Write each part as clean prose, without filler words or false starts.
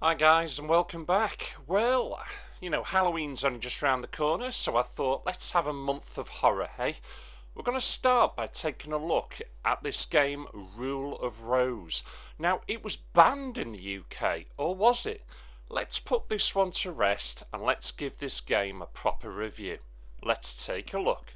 Hi guys and welcome back. Well, Halloween's only just round the corner, so I thought let's have a month of horror, hey? We're going to start by taking a look at this game, Rule of Rose. Now, it was banned in the UK, or was it? Let's put this one to rest and let's give this game a proper review. Let's take a look.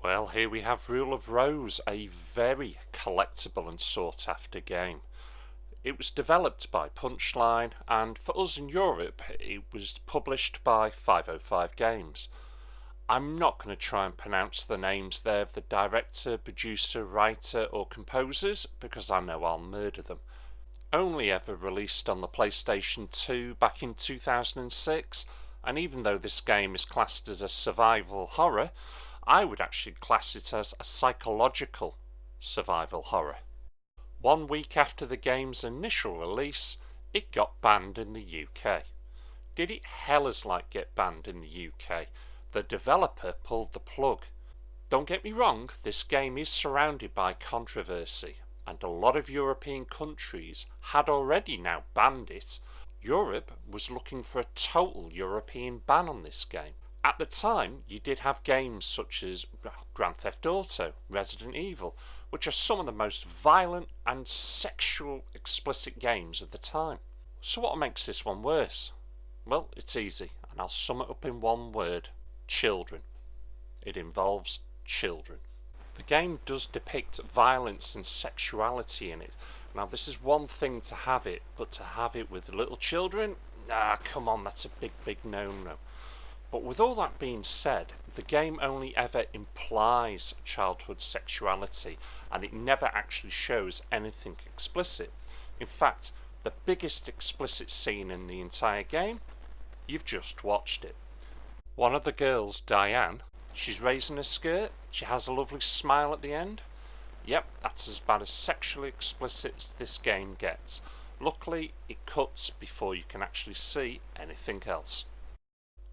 Well, here we have Rule of Rose, a very collectible and sought after game. It was developed by Punchline, and for us in Europe it was published by 505 Games. I'm not going to try and pronounce the names there of the director, producer, writer or composers because I know I'll murder them. Only ever released on the PlayStation 2 back in 2006, and even though this game is classed as a survival horror, I would actually class it as a psychological survival horror. 1 week after the game's initial release, it got banned in the UK. Did it hellas like get banned in the UK? The developer pulled the plug. Don't get me wrong, this game is surrounded by controversy, and a lot of European countries had already now banned it. Europe was looking for a total European ban on this game. At the time, you did have games such as Grand Theft Auto, Resident Evil, which are some of the most violent and sexual explicit games of the time. So what makes this one worse? Well, it's easy, and I'll sum it up in one word: children. It involves children. The game does depict violence and sexuality in it. Now, this is one thing to have it, but to have it with little children? Come on, that's a big no-no. But with all that being said, the game only ever implies childhood sexuality, and it never actually shows anything explicit. In fact, the biggest explicit scene in the entire game, you've just watched it. One of the girls, Diane, she's raising her skirt, she has a lovely smile at the end. Yep, that's as bad as sexually explicit as this game gets. Luckily, it cuts before you can actually see anything else.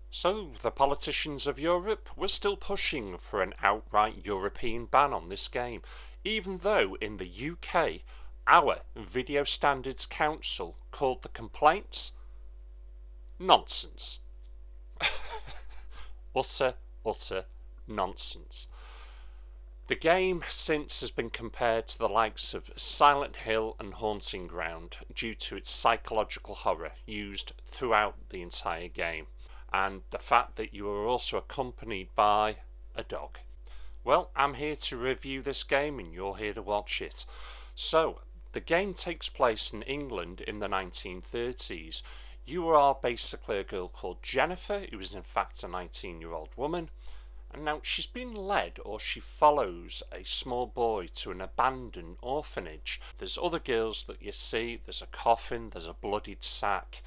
So, the politicians of Europe were still pushing for an outright European ban on this game, even though in the UK, our Video Standards Council called the complaints nonsense. utter nonsense. The game since has been compared to the likes of Silent Hill and Haunting Ground due to its psychological horror used throughout the entire game, and the fact that you are also accompanied by a dog. Well, I'm here to review this game and you're here to watch it. So, the game takes place in England in the 1930s. You are basically a girl called Jennifer, who is in fact a 19-year-old woman, and now she's been led, or she follows, a small boy to an abandoned orphanage. There's other girls that you see, there's a coffin, there's a bloodied sack.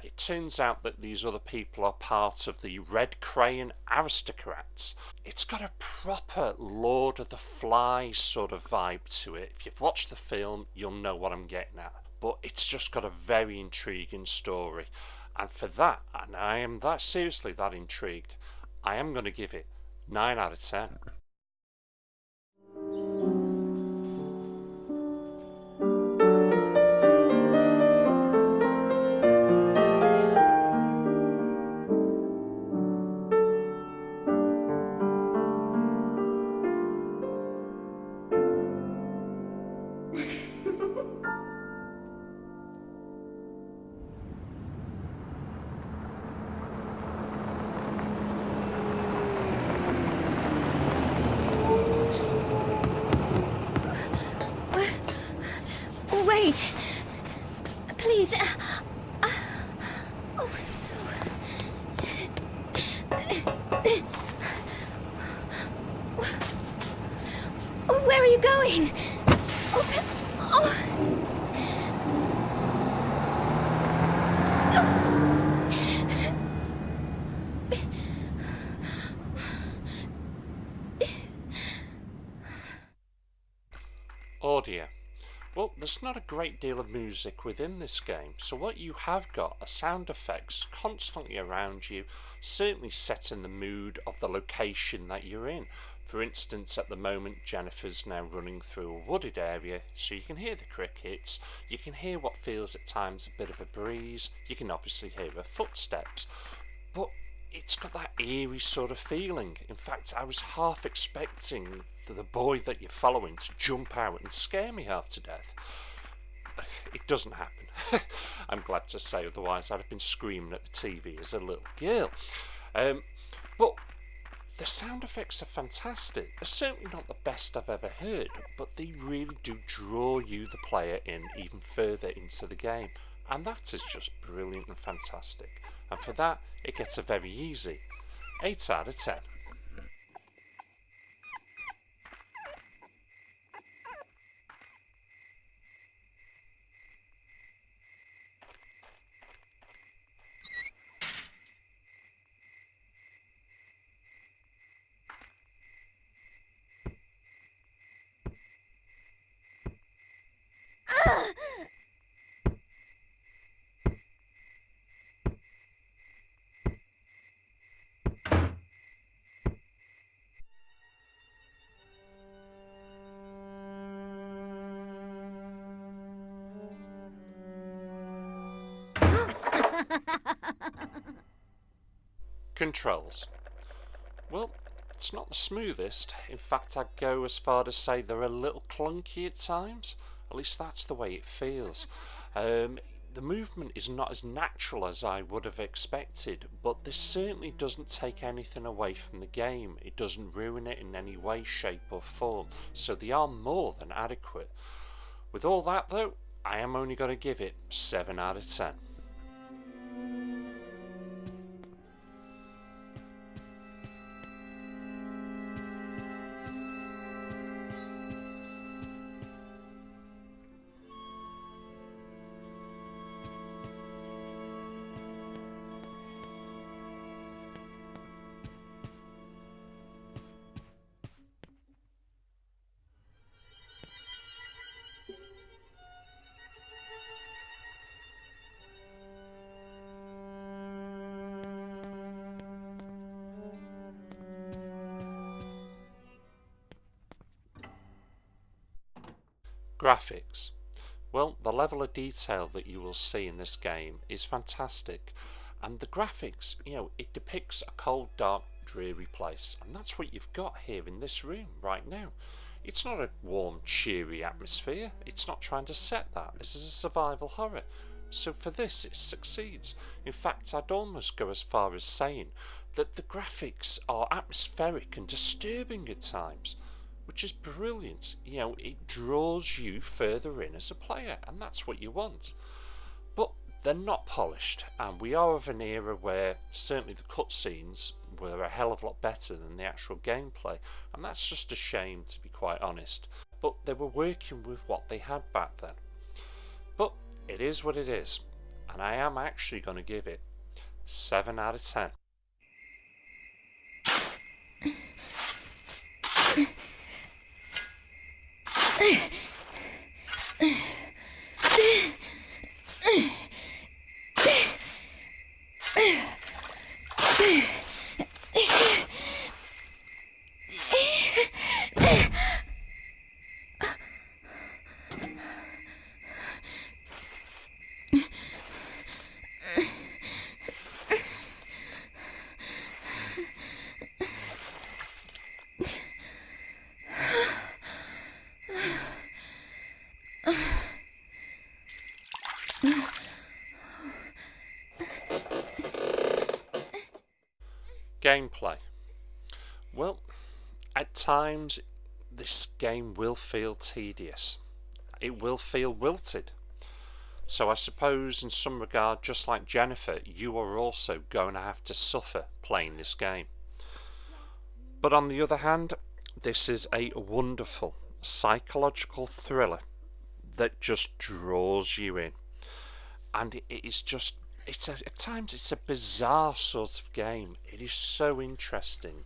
It turns out that these other people are part of the Red Crayon aristocrats. It's got a proper Lord of the Flies sort of vibe to it. If you've watched the film, you'll know what I'm getting at. But it's just got a very intriguing story. And for that, and I am that seriously that intrigued, I am going to give it 9 out of 10. Wait! Please! Oh, no. Where are you going? audio. Well, there's not a great deal of music within this game, so what you have got are sound effects constantly around you, certainly setting the mood of the location that you're in. For instance, at the moment Jennifer's now running through a wooded area, so you can hear the crickets, you can hear what feels at times a bit of a breeze, you can obviously hear her footsteps, but it's got that eerie sort of feeling. In fact, I was half expecting the boy that you're following to jump out and scare me half to death. It doesn't happen. I'm glad to say, otherwise I'd have been screaming at the TV as a little girl. But the sound effects are fantastic. They're certainly not the best I've ever heard, but they really do draw you, the player, in even further into the game. And that is just brilliant and fantastic. And for that, it gets a very easy 8 out of 10. Controls. Well, it's not the smoothest. In fact, I'd go as far to say they're a little clunky at times. At least that's the way it feels. The movement is not as natural as I would have expected, but this certainly doesn't take anything away from the game. It doesn't ruin it in any way, shape or form, so they are more than adequate. With all that though, I am only going to give it 7 out of 10. Graphics. Well, the level of detail that you will see in this game is fantastic, and the graphics, it depicts a cold, dark, dreary place, and that's what you've got here in this room right now. It's not a warm, cheery atmosphere. It's not trying to set that. This is a survival horror. So for this, it succeeds. In fact, I'd almost go as far as saying that the graphics are atmospheric and disturbing at times, which is brilliant. It draws you further in as a player, and that's what you want. But they're not polished, and we are of an era where certainly the cutscenes were a hell of a lot better than the actual gameplay, and that's just a shame, to be quite honest. But they were working with what they had back then. But it is what it is, and I am actually going to give it 7 out of 10. Gameplay. Well, at times this game will feel tedious. It will feel wilted. So I suppose in some regard, just like Jennifer, you are also going to have to suffer playing this game. But on the other hand, this is a wonderful psychological thriller that just draws you in. And it is just, at times it's a bizarre sort of game. It is so interesting.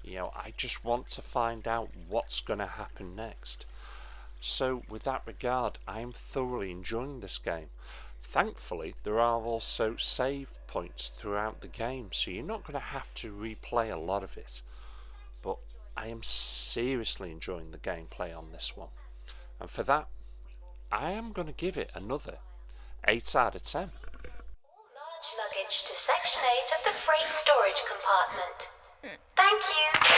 I just want to find out what's going to happen next. So with that regard, I am thoroughly enjoying this game. Thankfully, there are also save points throughout the game, so you're not going to have to replay a lot of it. But I am seriously enjoying the gameplay on this one. And for that, I am going to give it another 8 out of 10. Large luggage to Section 8 of the freight storage compartment. Thank you.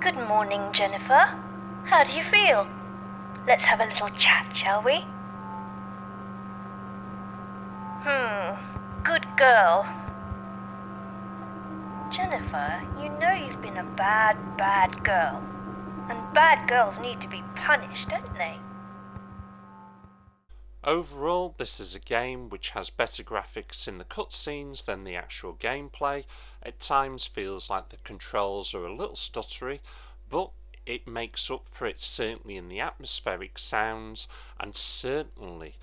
Good morning, Jennifer. How do you feel? Let's have a little chat, shall we? Good girl. Jennifer, you know you've been a bad girl. And bad girls need to be punished, don't they? Overall, this is a game which has better graphics in the cutscenes than the actual gameplay. At times feels like the controls are a little stuttery, but it makes up for it certainly in the atmospheric sounds and certainly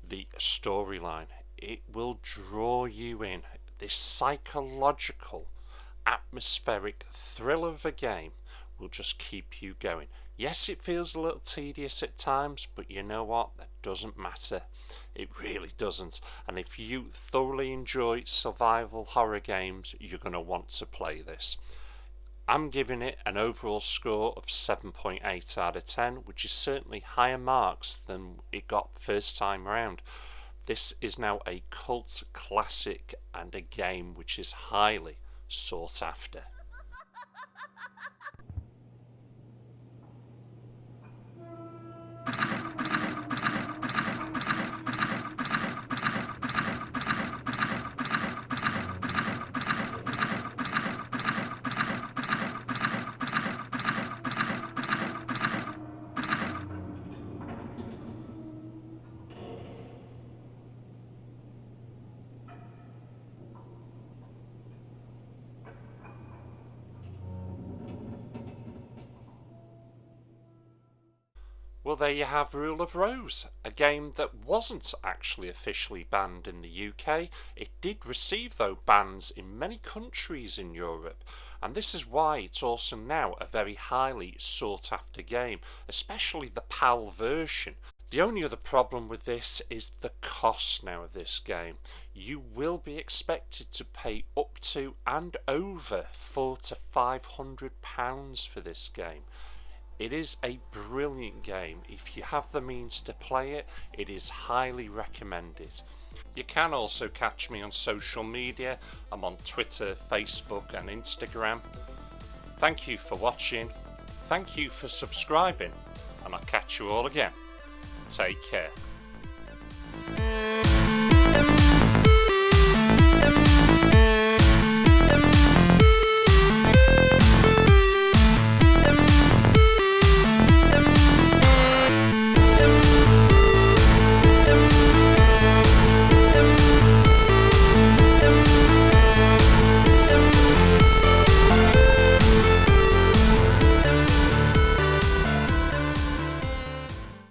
the storyline. It will draw you in. This psychological, atmospheric thrill of a game will just keep you going. Yes, it feels a little tedious at times, but you know what? That doesn't matter. It really doesn't. And if you thoroughly enjoy survival horror games, you're going to want to play this. I'm giving it an overall score of 7.8 out of 10, which is certainly higher marks than it got first time round. This is now a cult classic and a game which is highly sought after. Well, there you have Rule of Rose, a game that wasn't actually officially banned in the UK. It did receive, though, bans in many countries in Europe, and this is why it's also now a very highly sought after game, especially the PAL version. The only other problem with this is the cost now of this game. You will be expected to pay up to and over £400 to £500 for this game. It is a brilliant game. If you have the means to play it, it is highly recommended. You can also catch me on social media. I'm on Twitter, Facebook and Instagram. Thank you for watching. Thank you for subscribing, and I'll catch you all again. Take care.